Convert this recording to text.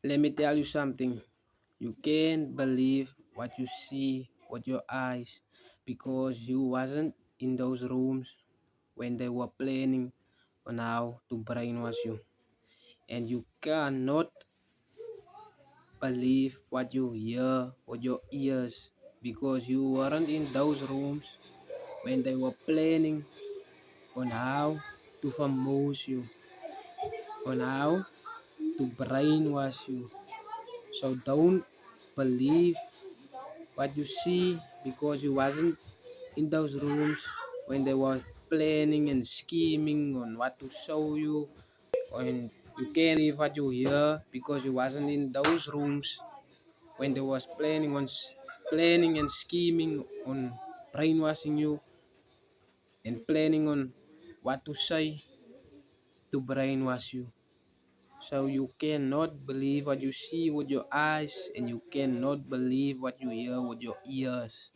Let me tell you something. You can't believe what you see with your eyes because you wasn't in those rooms when they were planning on how to brainwash you. And you cannot believe what you hear with your ears because you weren't in those rooms when they were planning on how to famous you, on how to brainwash you. So don't believe what you see because you wasn't in those rooms when they were planning and scheming on what to show you. And you can't believe what you hear because you wasn't in those rooms when they was planning and scheming on brainwashing you and planning on what to say to brainwash you. So you cannot believe what you see with your eyes and you cannot believe what you hear with your ears.